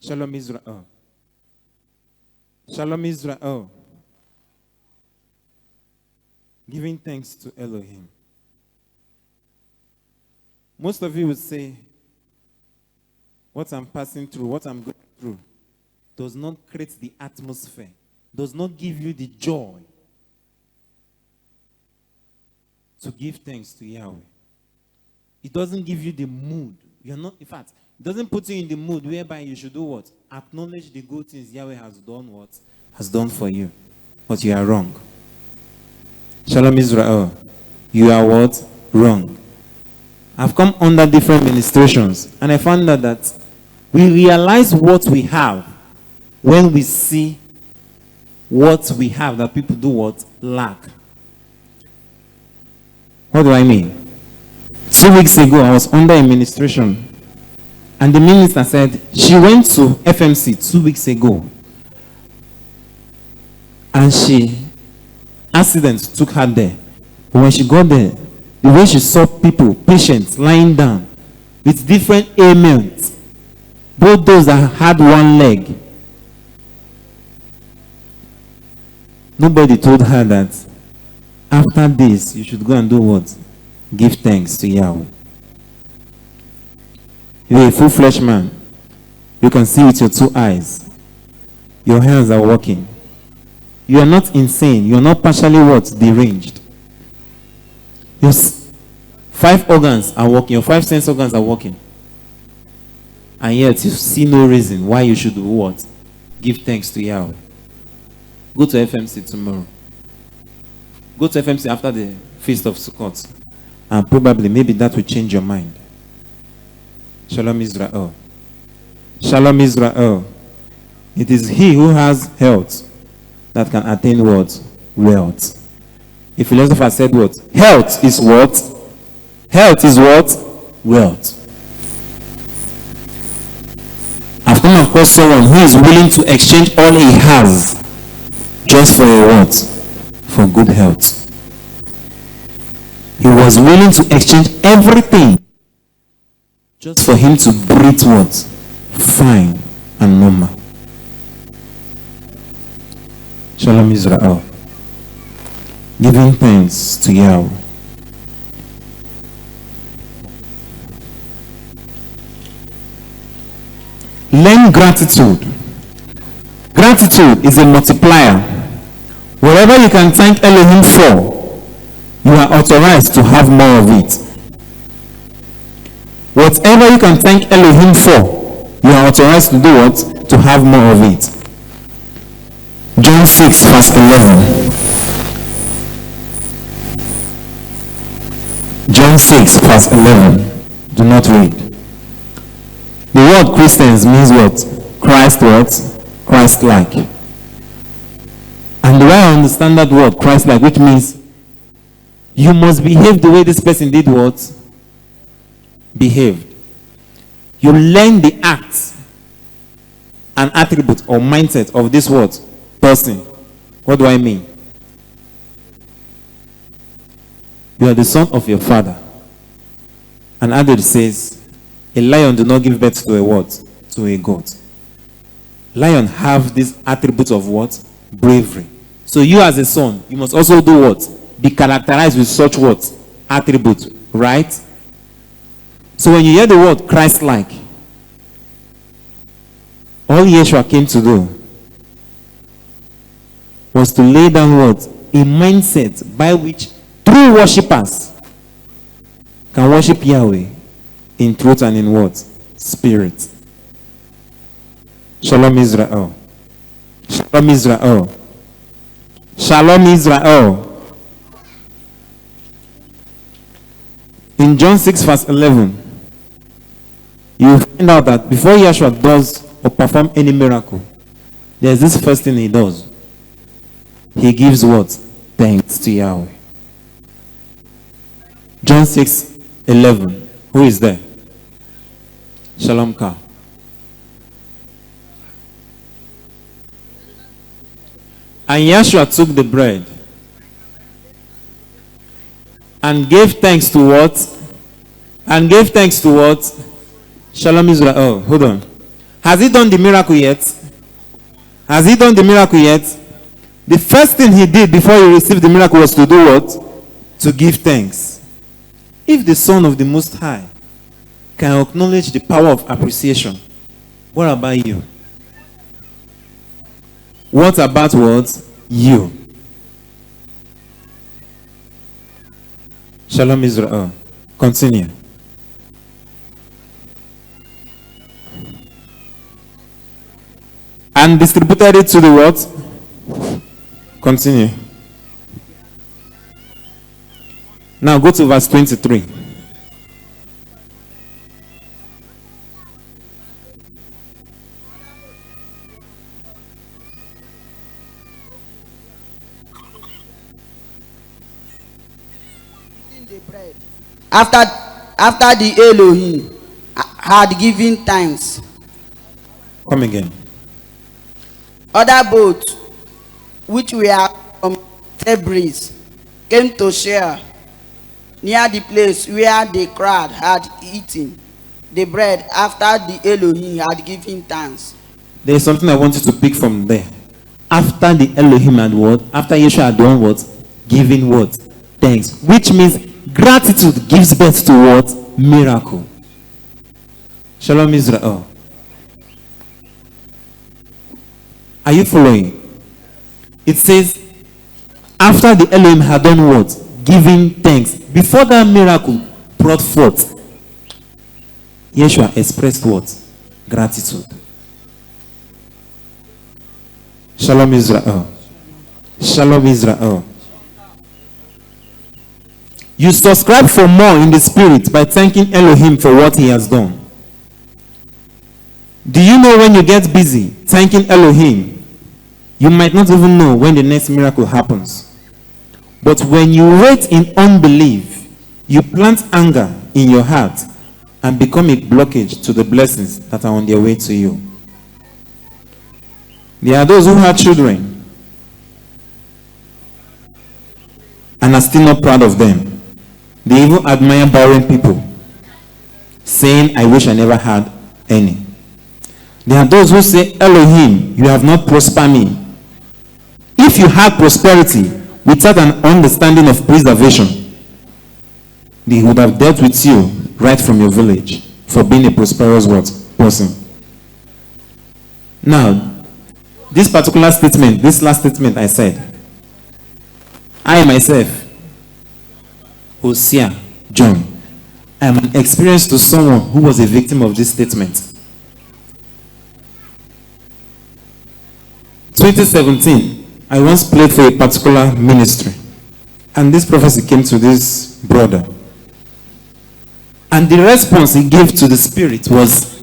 Shalom Israel. Shalom Israel. Giving thanks to Elohim. Most of you would say, what I'm passing through, what I'm going through, does not create the atmosphere, does not give you the joy to give thanks to Yahweh. It doesn't give you the mood. You're not, in fact, it doesn't put you in the mood whereby you should do what? Acknowledge the good things Yahweh has done what? Has done for you. But you are wrong. Shalom Israel. You are what? Wrong. I've come under different ministrations and I found out that we realize what we have when we see what we have that people do what? Lack. What do I mean? 2 weeks ago, I was under administration, and the minister said she went to FMC 2 weeks ago, and accident took her there. But when she got there, the way she saw people, patients, lying down with different ailments, both those that had one leg, nobody told her that after this, you should go and do what? Give thanks to Yahweh. You're a full-fledged man. You can see with your 2 eyes. Your hands are working. You are not insane. You are not partially what? Deranged. Your 5 organs are working. Your 5 sense organs are working. And yet you see no reason why you should do what? Give thanks to Yahweh. Go to FMC tomorrow. Go to FMC after the Feast of Sukkot. And probably, maybe that will change your mind. Shalom Israel. Shalom Israel. It is he who has health that can attain what? Wealth. A philosopher said what? Health is what? Health is what? Wealth. I've come across someone who is willing to exchange all he has just for a what? For good health. He was willing to exchange everything just for him to breathe what? Fine and normal. Shalom Israel. Giving thanks to Yahweh. Learn gratitude. Gratitude is a multiplier. Whatever you can thank Elohim for, you are authorized to have more of it. Whatever you can thank Elohim for, you are authorized to do what? To have more of it. John 6 verse 11. John 6 verse 11. Do not read. The word Christians means what? Christ what? Christ-like. And the way I understand that word, Christ-like, which means you must behave the way this person did what? Behaved. You learn the acts and attribute or mindset of this what? Person. What do I mean? You are the son of your father. And Adage says, a lion do not give birth to a what? To a goat. Lion have this attribute of what? Bravery. So you as a son, you must also do what? Be characterized with such what? Attribute. Right? So when you hear the word Christ-like, all Yeshua came to do was to lay down what? A mindset by which true worshippers can worship Yahweh in truth and in what? Spirit. Shalom Israel. Shalom Israel. Shalom Israel. In John 6 verse 11, you find out that before Yeshua does or perform any miracle, there's this first thing he does. He gives what? Thanks to Yahweh. John 6, 11. Who is there? Shalom Ka. And Yeshua took the bread and gave thanks to what? and gave thanks to what? Shalom Israel. Oh, hold on. Has he done the miracle yet? Has he done the miracle yet? The first thing he did before he received the miracle was to do what? To give thanks. If the Son of the Most High can acknowledge the power of appreciation, what about you? What about what? You. Shalom Israel. Continue. And distributed it to the what? Continue. Now go to verse 23. After the Elohim had given thanks. Come again. Other boats, which were from Tabriz, came to share near the place where the crowd had eaten the bread after the Elohim had given thanks. There is something I want you to pick from there. After the Elohim had what? After Yeshua had done what? Giving what? Thanks. Which means gratitude gives birth to what? Miracle. Shalom Israel. Are you following? It says, after the Elohim had done what? Giving thanks. Before that miracle brought forth, Yeshua expressed what? Gratitude. Shalom Israel. Shalom Israel. You subscribe for more in the spirit by thanking Elohim for what he has done. Do you know when you get busy thanking Elohim, you might not even know when the next miracle happens. But when you wait in unbelief, you plant anger in your heart and become a blockage to the blessings that are on their way to you. There are those who have children and are still not proud of them. They even admire barren people, saying, I wish I never had any. There are those who say, Elohim, you have not prospered me. If you had prosperity without an understanding of preservation, they would have dealt with you right from your village for being a prosperous person. Now, this particular statement, this last statement I said, I myself, Hosea, John, I am an experience to someone who was a victim of this statement. 2017, I once played for a particular ministry, and this prophecy came to this brother. And the response he gave to the spirit was,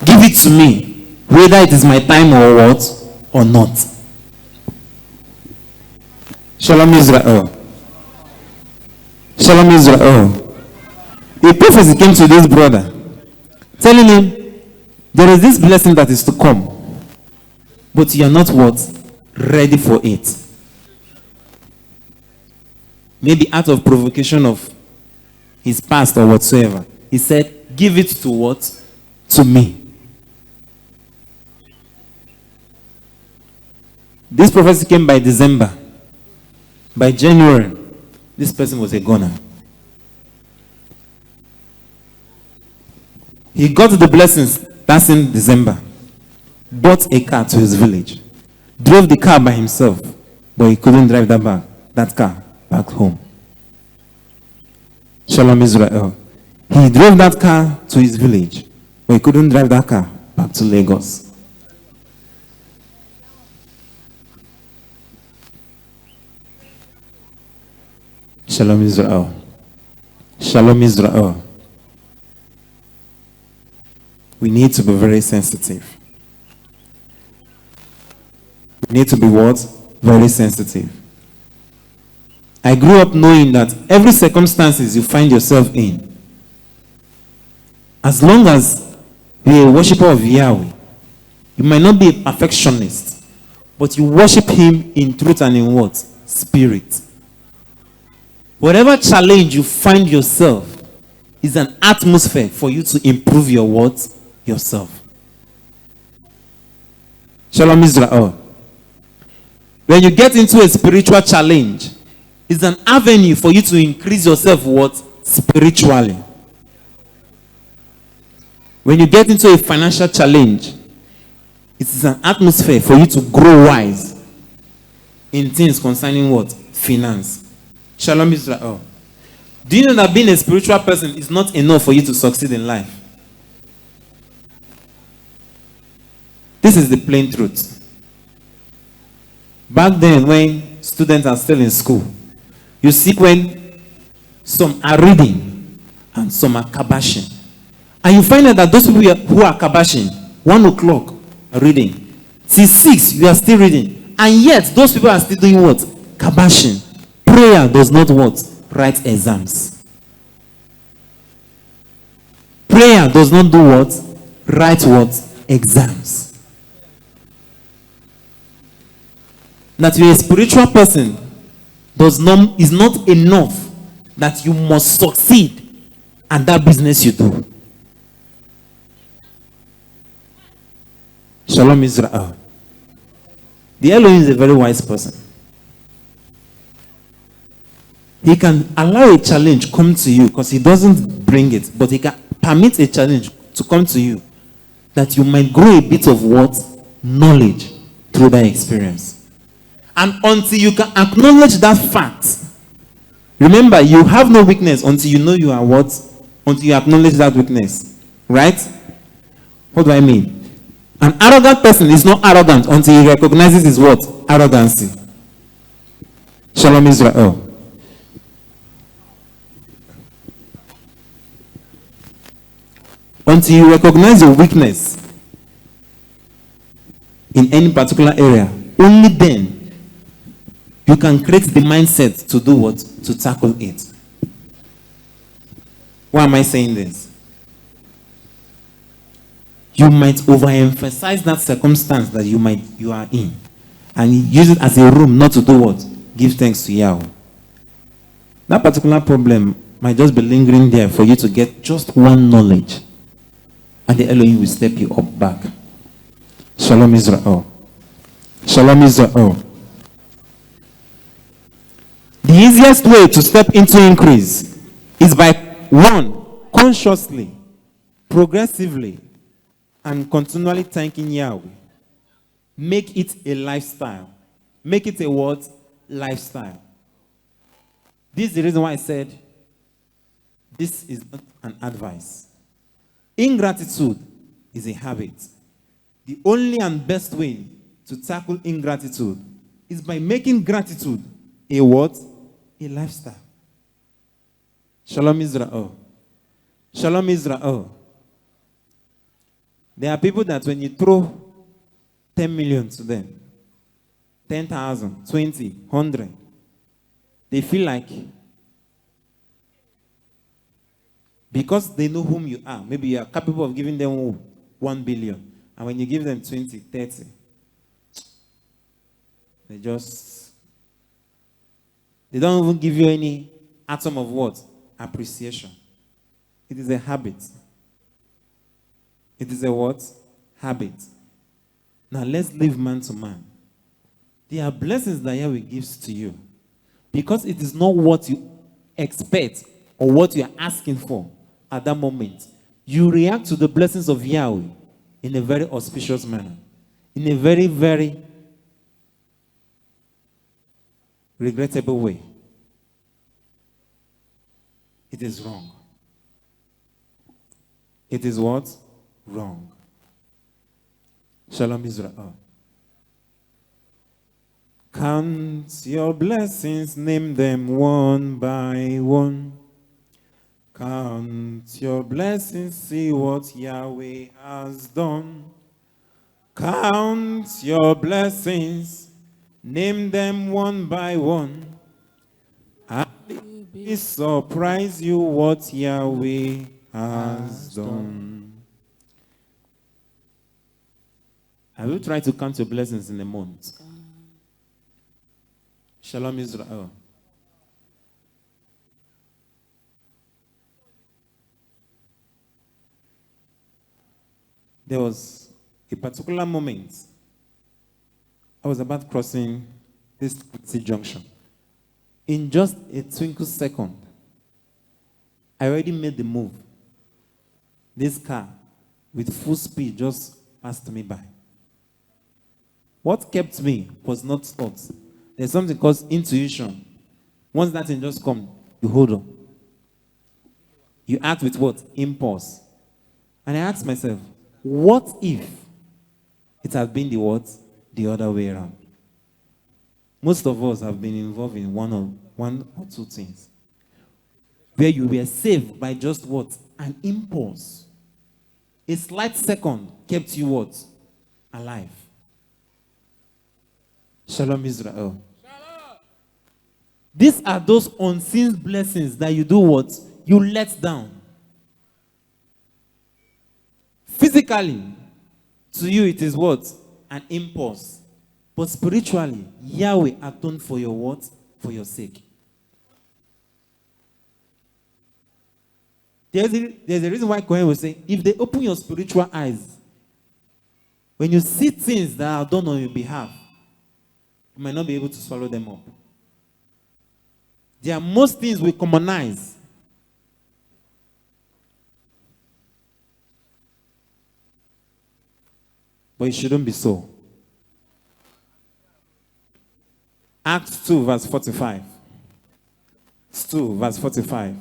give it to me, whether it is my time or what, or not. Shalom Israel. Shalom Israel. A prophecy came to this brother, telling him, there is this blessing that is to come, but you are not what? Ready for it. Maybe out of provocation of his past or whatsoever. He said, give it to what? To me. This prophecy came by December. By January, this person was a goner. He got the blessings that's in December. Bought a car to his village. Drove the car by himself, but he couldn't drive that car back home. Shalom Israel. He drove that car to his village, but he couldn't drive that car back to Lagos. Shalom Israel. Shalom Israel. We need to be very sensitive. We need to be what? Very sensitive. I grew up knowing that every circumstances you find yourself in, as long as you're a worshiper of Yahweh, you might not be a perfectionist, but you worship him in truth and in what? Spirit. Whatever challenge you find yourself, is an atmosphere for you to improve your what? Yourself. Shalom Israel. When you get into a spiritual challenge, it's an avenue for you to increase yourself what? Spiritually. When you get into a financial challenge, it is an atmosphere for you to grow wise in things concerning what? Finance. Shalom Israel. Do you know that being a spiritual person is not enough for you to succeed in life? This is the plain truth. Back then, when students are still in school, you see when some are reading and some are kabashing. And you find out that those people who are kabashing, 1 o'clock are reading. Till 6, you are still reading. And yet, those people are still doing what? Kabashing. Prayer does not what? Write exams. Prayer does not do what? Write what? Exams. That you're a spiritual person is not enough that you must succeed at that business you do. Shalom Israel. The Elohim is a very wise person. He can allow a challenge come to you because he doesn't bring it, but he can permit a challenge to come to you that you might grow a bit of what? Knowledge through that experience. And until you can acknowledge that fact, remember, you have no weakness until you know you are what? Until you acknowledge that weakness. Right? What do I mean? An arrogant person is not arrogant until he recognizes his what? Arrogancy. Shalom Israel. Until you recognize your weakness in any particular area, only then you can create the mindset to do what? To tackle it. Why am I saying this? You might overemphasize that circumstance that you are in and use it as a room not to do what? Give thanks to Yahweh. That particular problem might just be lingering there for you to get just one knowledge, and the Elohim will step you up back. Shalom Israel. Shalom Israel. The easiest way to step into increase is by 1, consciously, progressively, and continually thanking Yahweh. Make it a lifestyle. Make it a what? Lifestyle. This is the reason why I said this is not an advice. Ingratitude is a habit. The only and best way to tackle ingratitude is by making gratitude a what? A lifestyle. Shalom Israel. Shalom Israel. There are people that when you throw 10 million to them, 10,000, 20, 100, they feel like because they know whom you are, maybe you are capable of giving them 1 billion, and when you give them 20, 30, they don't even give you any atom of what? Appreciation. It is a habit. It is a what? Habit. Now let's leave man to man. There are blessings that Yahweh gives to you because it is not what you expect or what you are asking for at that moment. You react to the blessings of Yahweh in a very auspicious manner, in a very, very regrettable way. It is wrong. It is what? Wrong. Shalom Israel. Count your blessings, name them one by one. Count your blessings, see what Yahweh has done. Count your blessings, name them one by one. I will surprise you what Yahweh has done. I will try to count your blessings in a month. Shalom Israel. there was a particular moment I was about crossing this junction. In just a twinkle second, I already made the move. This car, with full speed, just passed me by. What kept me was not thoughts. There's something called intuition. Once that thing just comes, you hold on. You act with what? Impulse. And I asked myself, what if it had been the what? The other way around? Most of us have been involved in one or two things where you were saved by just what? An impulse. A slight second kept you what? Alive. Shalom Israel. Shalom. These are those unseen blessings that you do what? You let down. Physically, to you it is what? An impulse. But spiritually, Yahweh atoned for your what? For your sake. There's a reason why Kohen was saying, if they open your spiritual eyes, when you see things that are done on your behalf, you might not be able to swallow them up. There are most things we commonize. But it shouldn't be so. Acts 2 verse 45. Acts 2 verse 45.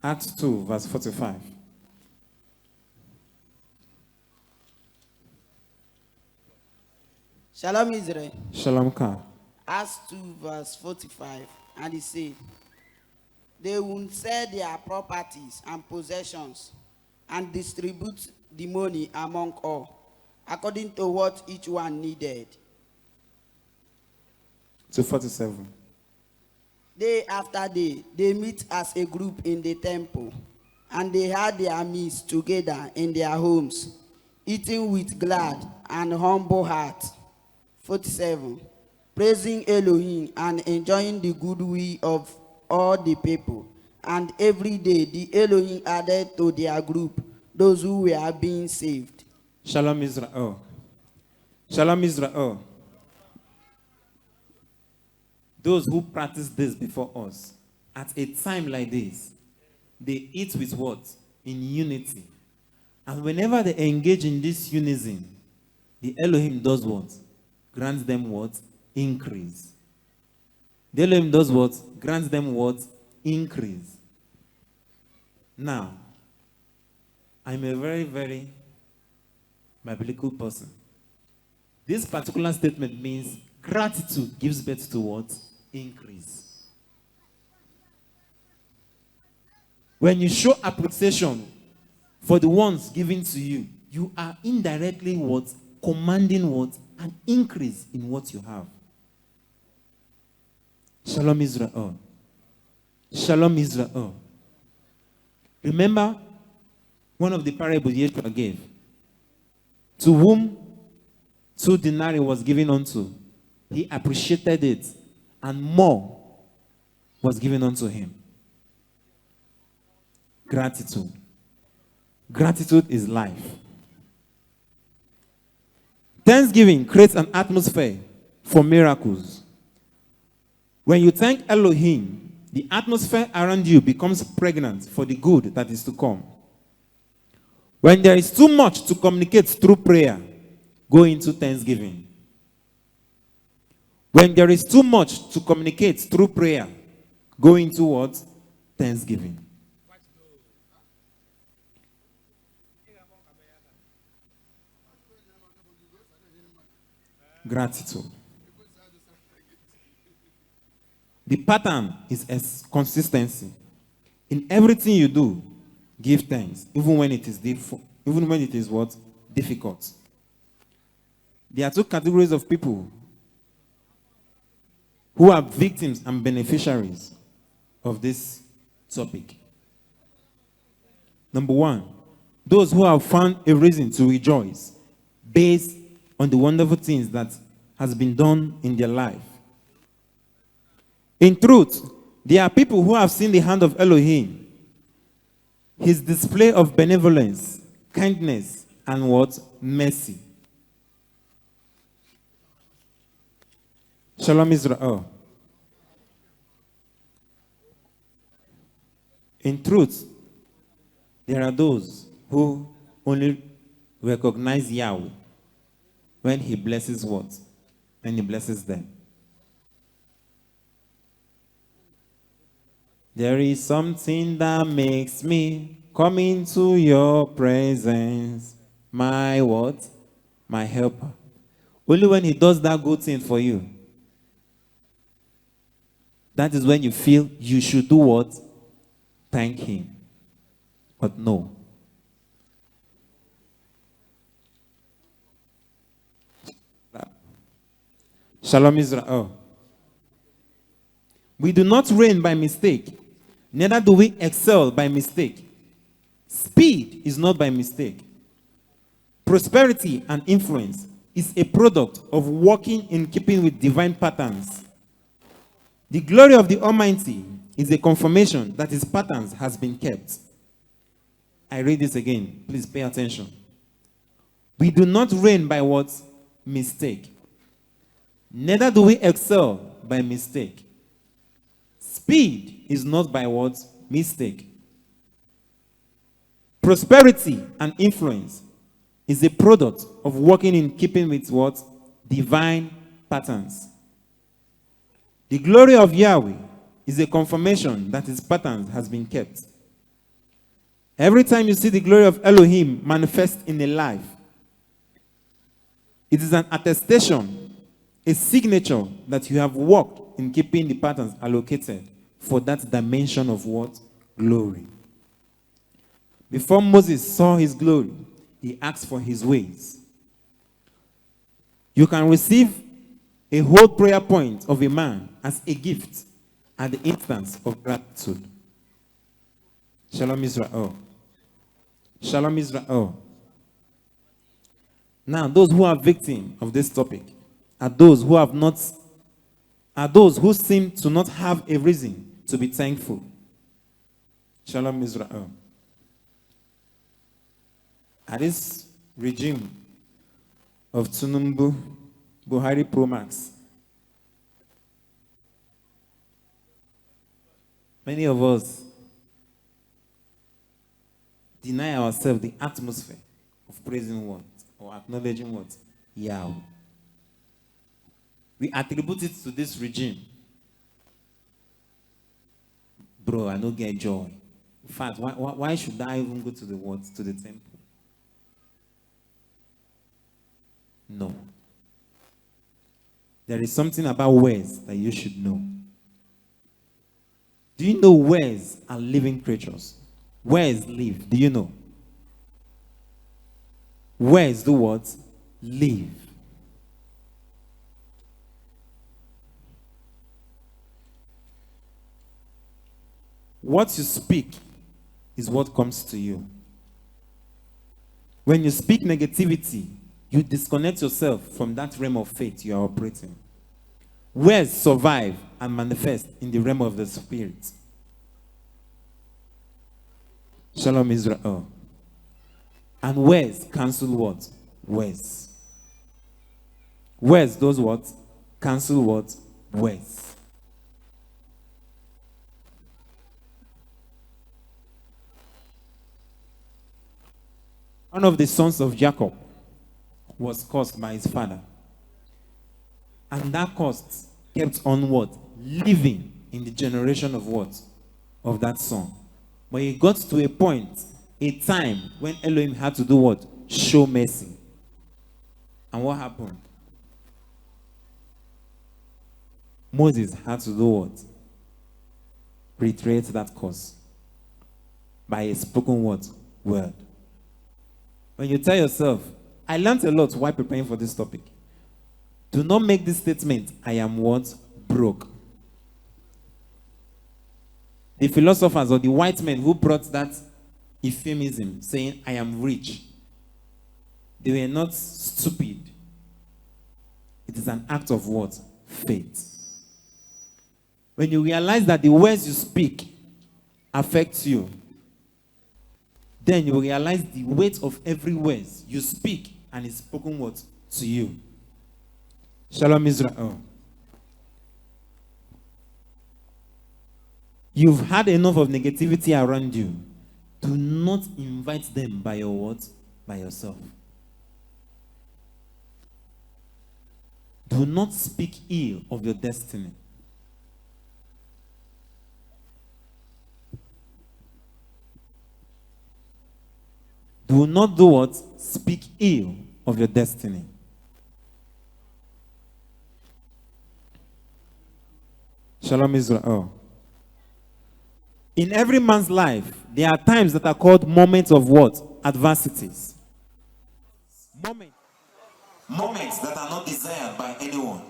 Acts 2 verse 45. Shalom Israel. Shalom Ka. Acts 2 verse 45. And he said, they will sell their properties and possessions and distribute the money among all, according to what each one needed. 247. Day after day, they meet as a group in the temple, and they had their meals together in their homes, eating with glad and humble heart. 47. Praising Elohim and enjoying the goodwill of all the people. And every day the Elohim added to their group those who were being saved. Shalom Israel. Shalom Israel. Those who practice this before us, at a time like this, they eat with what? In unity. And whenever they engage in this unison, the Elohim does what? Grants them what? Increase. The Elohim does what? Grants them what? Increase. Now, I'm a very, very biblical person. This particular statement means gratitude gives birth to what? Increase. When you show appreciation for the ones given to you, you are indirectly what? Commanding what? An increase in what you have. Shalom Israel. Shalom Israel. Remember one of the parables Yeshua gave. To whom 2 denarii was given unto, he appreciated it, and more was given unto him. Gratitude. Gratitude is life. Thanksgiving creates an atmosphere for miracles. When you thank Elohim, the atmosphere around you becomes pregnant for the good that is to come. When there is too much to communicate through prayer, go into thanksgiving. When there is too much to communicate through prayer, go into what? Thanksgiving. Gratitude. The pattern is consistency. In everything you do, give thanks, even when it is what? Difficult. There are two categories of people who are victims and beneficiaries of this topic. Number one, those who have found a reason to rejoice based on the wonderful things that has been done in their life. In truth, there are people who have seen the hand of Elohim, his display of benevolence, kindness, and what? Mercy. Shalom Israel. In truth, there are those who only recognize Yahweh when he blesses what? When he blesses them. There is something that makes me come into your presence. My what? My helper. Only when he does that good thing for you, that is when you feel you should do what? Thank him. But no. Shalom Israel. We do not reign by mistake, neither do we excel by mistake. Speed is not by mistake. Prosperity and influence is a product of walking in keeping with divine patterns. The glory of the Almighty is a confirmation that his patterns has been kept. I read this again. Please pay attention. We do not reign by what? Mistake. Neither do we excel by mistake. Speed is not by what? Mistake. Prosperity and influence is a product of working in keeping with what? Divine patterns. The glory of Yahweh is a confirmation that his patterns has been kept. Every time you see the glory of Elohim manifest in a life, it is an attestation, a signature that you have worked in keeping the patterns allocated for that dimension of what? Glory. Before Moses saw his glory, he asked for his ways. You can receive a whole prayer point of a man as a gift at the instance of gratitude. Shalom Israel. Shalom Israel. Now, those who are victims of this topic are those who seem to not have a reason to be thankful. Shalom Israel. At this regime of Tinubu, Buhari Pro Max, many of us deny ourselves the atmosphere of praising what? Or acknowledging what? Yahweh. We attribute it to this regime. Bro, I don't get joy. In fact, why should I even go to the what? To the temple? No. There is something about words that you should know. Do you know words are living creatures? Words live. Do you know? Words do what? Live. What you speak is what comes to you. When you speak negativity, you disconnect yourself from that realm of faith you are operating. Words survive and manifest in the realm of the spirit. Shalom Israel. And words cancel what? Words. Words does what? Cancel what? Words. One of the sons of Jacob was cursed by his father. And that curse kept on what? Living in the generation of what? Of that son. But it got to a point, a time, when Elohim had to do what? Show mercy. And what happened? Moses had to do what? Reiterate that curse by a spoken what? Word. When you tell yourself, I learned a lot while preparing for this topic. Do not make this statement, I am what? Broke. The philosophers or the white men who brought that euphemism, saying, I am rich, they were not stupid. It is an act of what? Faith. When you realize that the words you speak affect you, then you realize the weight of every word you speak and is spoken what? To you. Shalom Israel. You've had enough of negativity around you. Do not invite them by your words, by yourself. Do not speak ill of your destiny. Do not do what? Speak ill of your destiny. Shalom Israel. In every man's life, there are times that are called moments of what? Adversities. Moments that are not desired by anyone.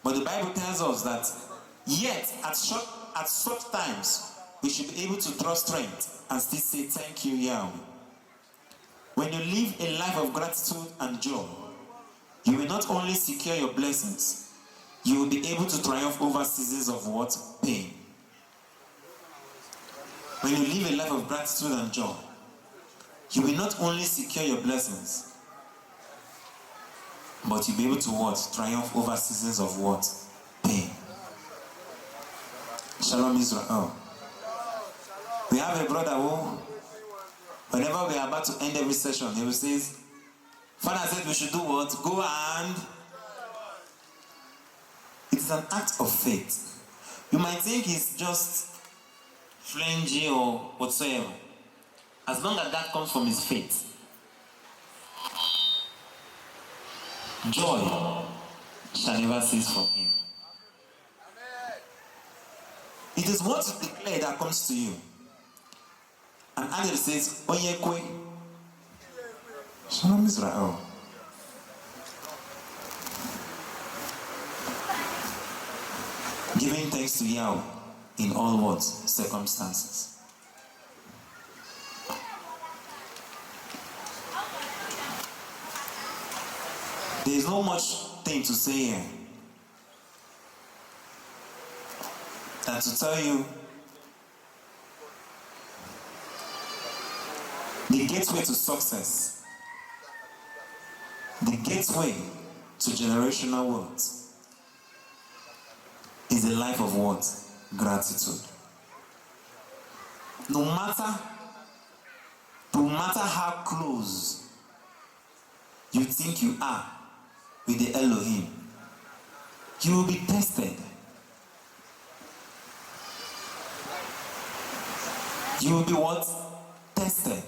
But the Bible tells us that yet at such times we should be able to draw strength and still say thank you, Yahweh. When you live a life of gratitude and joy, you will not only secure your blessings, you will be able to triumph over seasons of what? Pain. When you live a life of gratitude and joy, you will not only secure your blessings, but you'll be able to what? Triumph over seasons of what? Pain. Shalom Israel. We have a brother who, whenever we are about to end every session, he will say, Father said we should do what? Go and... It is an act of faith. You might think it's just flingy or whatsoever. As long as that comes from his faith. Joy shall never cease from him. It is what you declare that comes to you. And Angel says, Onyekwe. Shalom Israel. Giving thanks to Yahweh in all words, circumstances. There is no much thing to say here than to tell you the gateway to success, the gateway to generational wealth is a life of what? Gratitude. No matter how close you think you are with the Elohim, you will be tested. You will be what? Tested.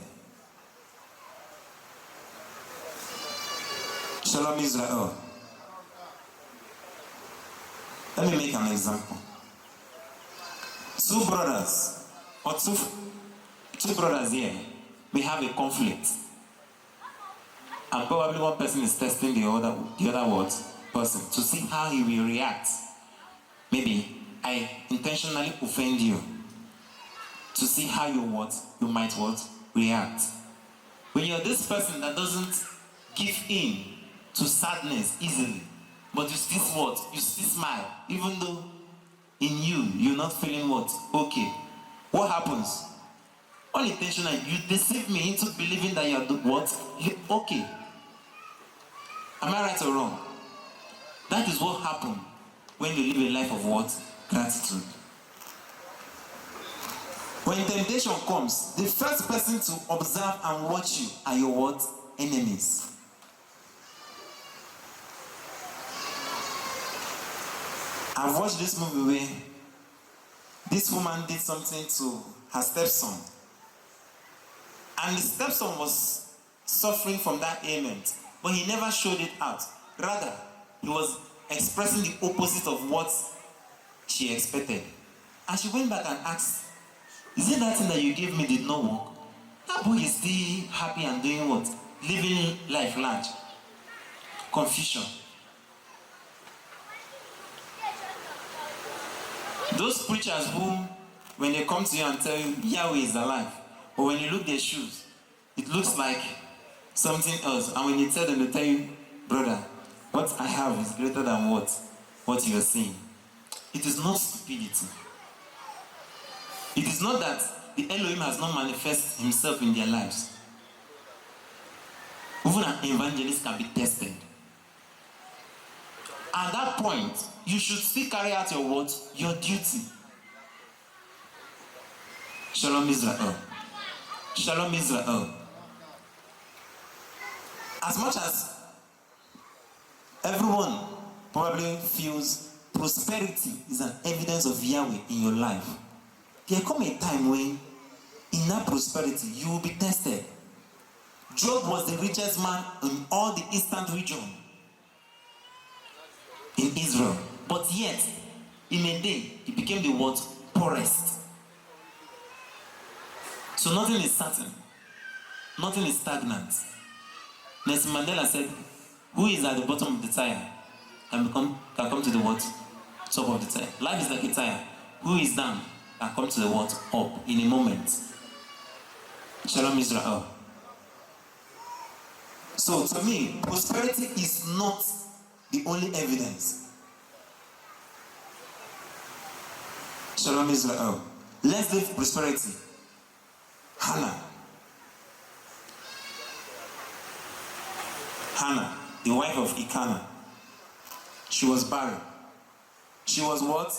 Shalom Israel. Let me make an example. Two brothers, or two brothers here, we have a conflict. And probably one person is testing the other person to see how he will react. Maybe I intentionally offend you to see how you might react. When you're this person that doesn't give in to sadness easily, but you still you still smile, even though in you're not feeling okay. What happens? Unintentionally, you deceive me into believing that you're okay. Am I right or wrong? That is what happens when you live a life of gratitude. When temptation comes, the first person to observe and watch you are your enemies. I've watched this movie where this woman did something to her stepson. And the stepson was suffering from that ailment, but he never showed it out. Rather, he was expressing the opposite of what she expected. And she went back and asked, is it that thing that you gave me did not work? That boy is still happy and doing what? Living life large. Confusion. Those preachers who, when they come to you and tell you Yahweh is alive, but when you look at their shoes, it looks like something else. And when you tell them, they tell you, brother, what I have is greater than what you are seeing. it is not stupidity. It is not that the Elohim has not manifested himself in their lives. Even an evangelist can be tested. At that point, you should still carry out your what? Your duty. Shalom Israel. Shalom Israel. As much as everyone probably feels prosperity is an evidence of Yahweh in your life, there come a time when in that prosperity you will be tested. Job was the richest man in all the eastern region in Israel, but yet in a day he became the what? Poorest. So nothing is certain, nothing is stagnant. Nelson Mandela said, who is at the bottom of the tire can come to the what? Top of the tire. Life is like a tire. Who is down can come to the what? Up in a moment. Shalom Israel. So to me, prosperity is not the only evidence. Shalom Israel. Let's live prosperity. Hannah, the wife of Elkanah, she was barren. She was what?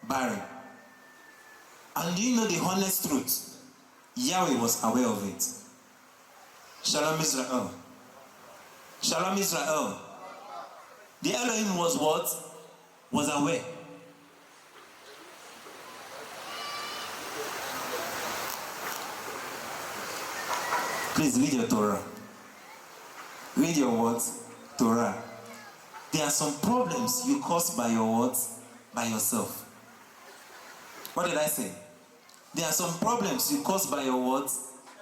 Barren. And do you know the honest truth? Yahweh was aware of it. Shalom Israel. Shalom Israel. The Elohim was what? Was aware. Please read your Torah. Read your what? Torah. There are some problems you cause by your what? By yourself. What did I say? There are some problems you cause by your what?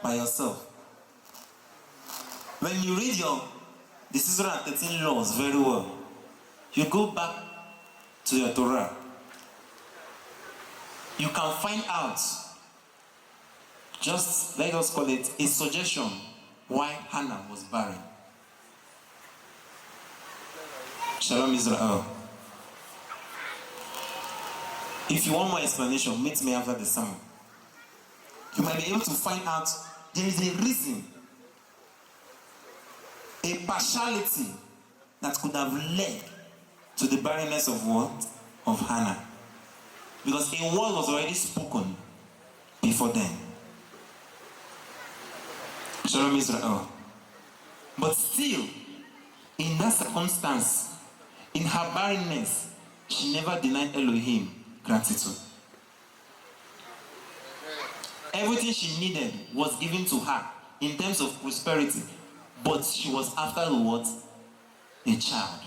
By yourself. When you read the 613 laws very well, you go back to your Torah, you can find out, just let us call it a suggestion, why Hannah was barren. Shalom Israel. If you want more explanation, meet me after the sermon. You might be able to find out there is a reason, a partiality that could have led to the barrenness of what? Of Hannah. Because a word was already spoken before then. Shalom Israel. But still, in that circumstance, in her barrenness, she never denied Elohim gratitude. Everything she needed was given to her in terms of prosperity, but she was after what? A child,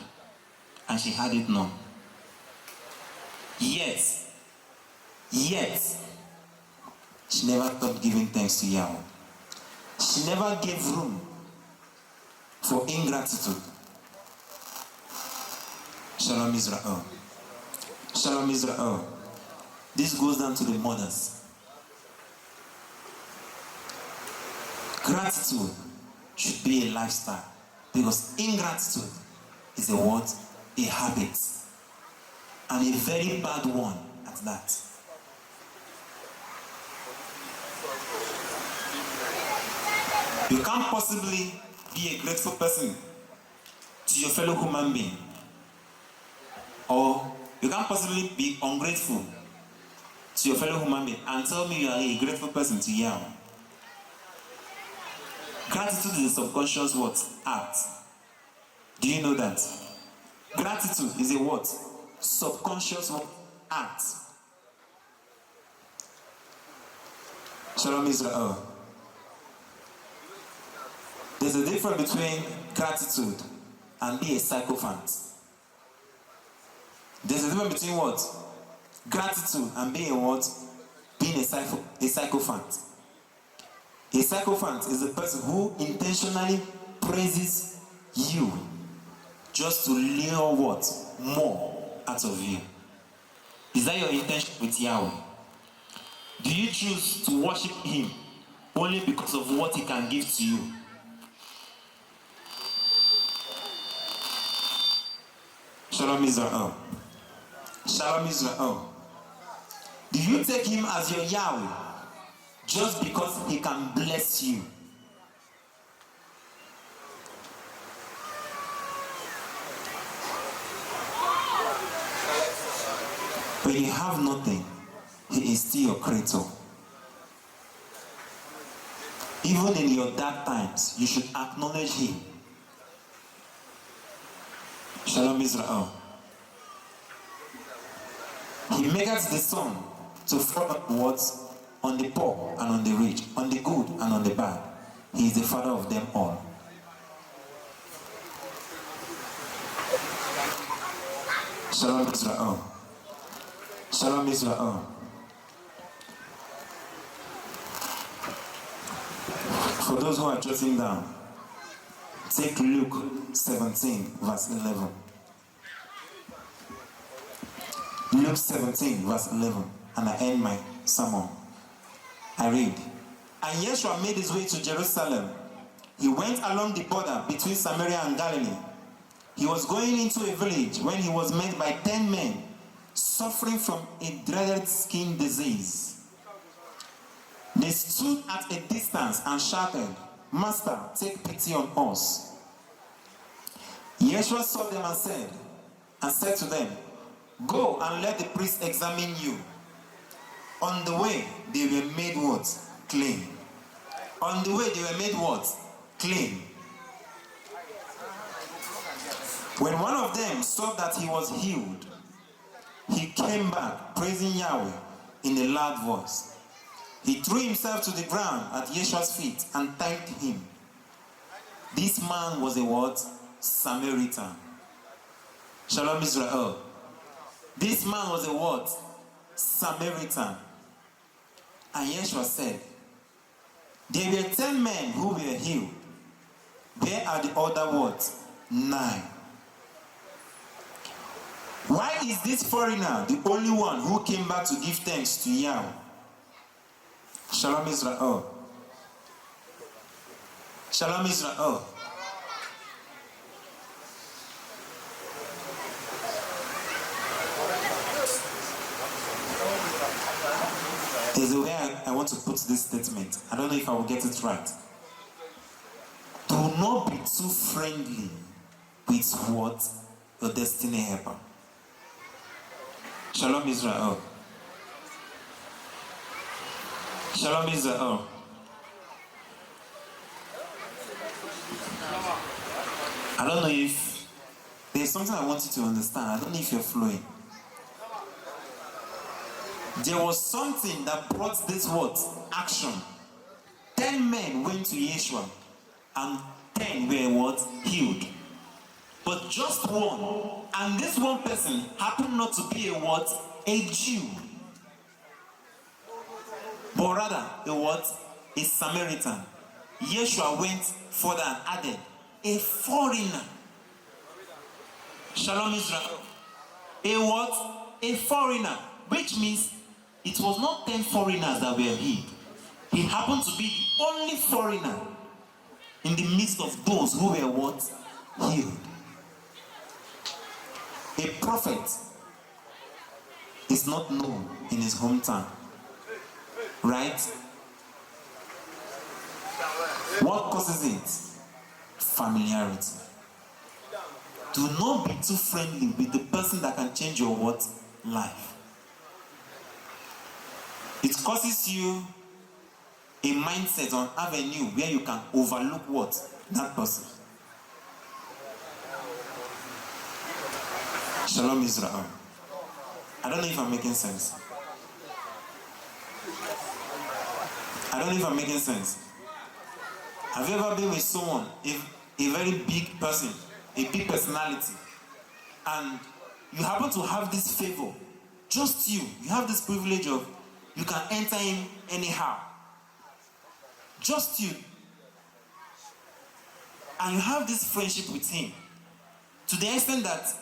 and she had it not. Yet, she never stopped giving thanks to Yahweh. She never gave room for ingratitude. Shalom Israel. Shalom Israel. This goes down to the mothers. Gratitude should be a lifestyle, because ingratitude is a what? A habit, and a very bad one at that. You can't possibly be a grateful person to your fellow human being, or you can't possibly be ungrateful to your fellow human being and tell me you are a grateful person to Yahweh. Gratitude is a subconscious what? Act. Do you know that? Gratitude is a what? Subconscious what? Act. Shalom Israel. There's a difference between gratitude and being a sycophant. There's a difference between what? Gratitude and being what? Being a sycophant. A sycophant is a person who intentionally praises you just to lure what? More out of you. Is that your intention with Yahweh? Do you choose to worship Him only because of what He can give to you? Shalom Israel. Shalom Israel. Do you take him as your Yahweh just because he can bless you? When you have nothing, he is still your creator. Even in your dark times, you should acknowledge him. Shalom Israel. He maketh the sun to fall upwards on the poor and on the rich, on the good and on the bad. He is the father of them all. Shalom Israel. Shalom Israel. For those who are jotting down, take Luke 17 verse 11. Luke 17 verse 11, and I end my sermon. I read, and Yeshua made his way to Jerusalem. He went along the border between Samaria and Galilee. He was going into a village when he was met by 10 men suffering from a dreaded skin disease. They stood at a distance and shouted, Master, take pity on us. Yeshua saw them and said to them, Go and let the priest examine you. On the way, they were made what? Clean. On the way, they were made what? Clean. When one of them saw that he was healed, he came back praising Yahweh in a loud voice. He threw himself to the ground at Yeshua's feet and thanked him. This man was a what? Samaritan. Shalom Israel. This man was a what? Samaritan. And Yeshua said, there were 10 men who were healed. Where are the other what? 9. Why is this foreigner the only one who came back to give thanks to Yahweh? Shalom Israel. Shalom Israel. There's a way I want to put this statement. I don't know if I will get it right. Do not be too friendly with what? Your destiny helper. Shalom Israel. Shalom Israel. I don't know if there's something I want you to understand. I don't know if you're flowing. There was something that brought this what? Action. 10 men went to Yeshua and 10 were what? Healed. But just one, and this one person happened not to be a what? A Jew. But rather a what? A Samaritan. Yeshua went further and added a foreigner. Shalom Israel. A what? A foreigner. Which means it was not 10 foreigners that were healed. He happened to be the only foreigner in the midst of those who were what? Healed. A prophet is not known in his hometown. Right? What causes it? Familiarity. Do not be too friendly with the person that can change your what? Life. It causes you a mindset on avenue where you can overlook what? That person. Shalom Israel. I don't know if I'm making sense. I don't know if I'm making sense. Have you ever been with someone, a very big person, a big personality, and you happen to have this favor, just you have this privilege of you can enter him anyhow. Just you. And you have this friendship with him to the extent that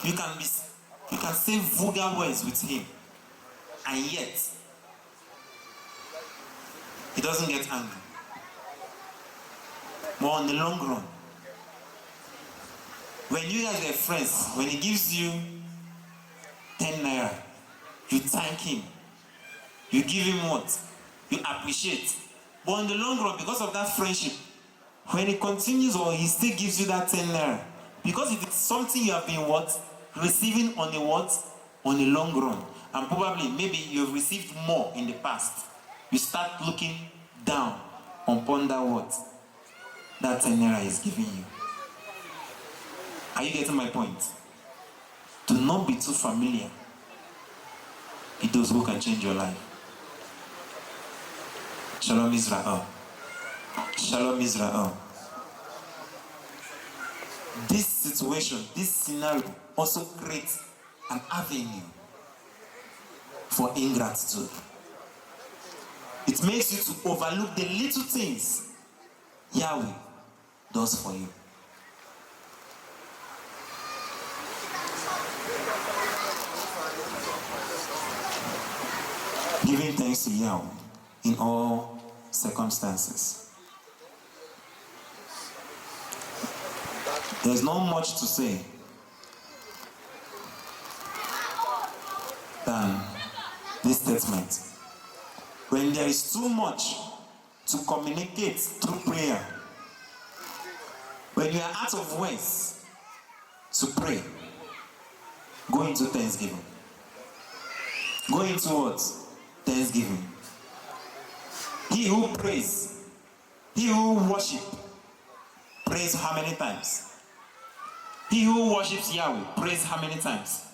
you can say vulgar words with him, and yet he doesn't get angry. But on the long run, When you guys were friends, when he gives you 10 naira, you thank him. You give him what? You appreciate. But in the long run, because of that friendship, when he continues or he still gives you that 10 naira, because if it's something you have been what? Receiving on a what? On a long run. And probably, maybe you've received more in the past. You start looking down upon that what? That 10 naira is giving you. Are you getting my point? Do not be too familiar with those who can change your life. Shalom Israel. Shalom Israel. This situation, this scenario also creates an avenue for ingratitude. It makes you to overlook the little things Yahweh does for you. Giving thanks to Yahweh in all circumstances. There's not much to say than this statement. When there is too much to communicate through prayer, when you are out of words to pray, go into thanksgiving. Go into what? Thanksgiving. He who prays, he who worships, prays how many times? He who worships Yahweh prays how many times?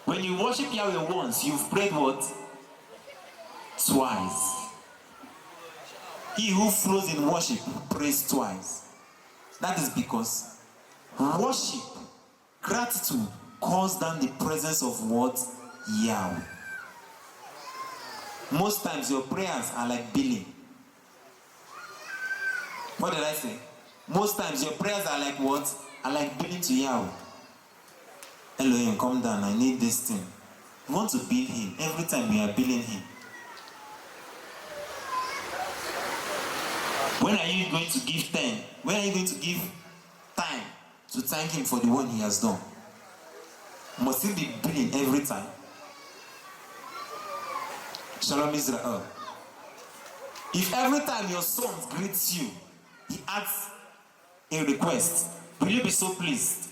When you worship Yahweh once, you've prayed what? Twice. He who flows in worship prays twice. That is because worship, gratitude, calls down the presence of what? Yahweh. Most times your prayers are like billing. What did I say? Most times your prayers are like what? Are like billing to Yahweh. Elohim, come down, I need this thing. You want to bill him. Every time we are billing him. When are you going to give 10? When are you going to give time to thank him for the one he has done? Must he be billing every time? Shalom Israel. If every time your son greets you, he adds a request, will you be so pleased?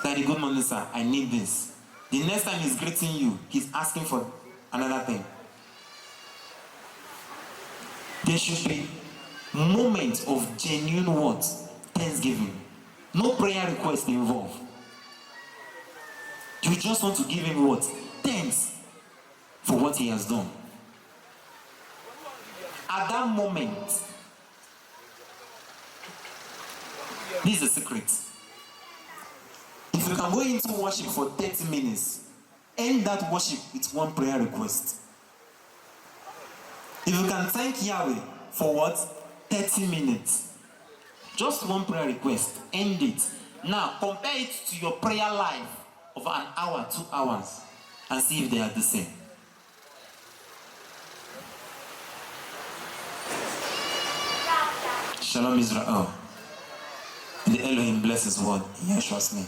Daddy, good morning, sir. I need this. The next time he's greeting you, he's asking for another thing. There should be moments of genuine what? Thanksgiving. No prayer request involved. You just want to give him what? Thanks for what he has done. At that moment, this is a secret. If you can go into worship for 30 minutes, end that worship with one prayer request. If you can thank Yahweh for what? 30 minutes. Just one prayer request. End it. Now, compare it to your prayer life of an hour, 2 hours, and see if they are the same. Shalom Israel. The Elohim bless his word in Yeshua's name.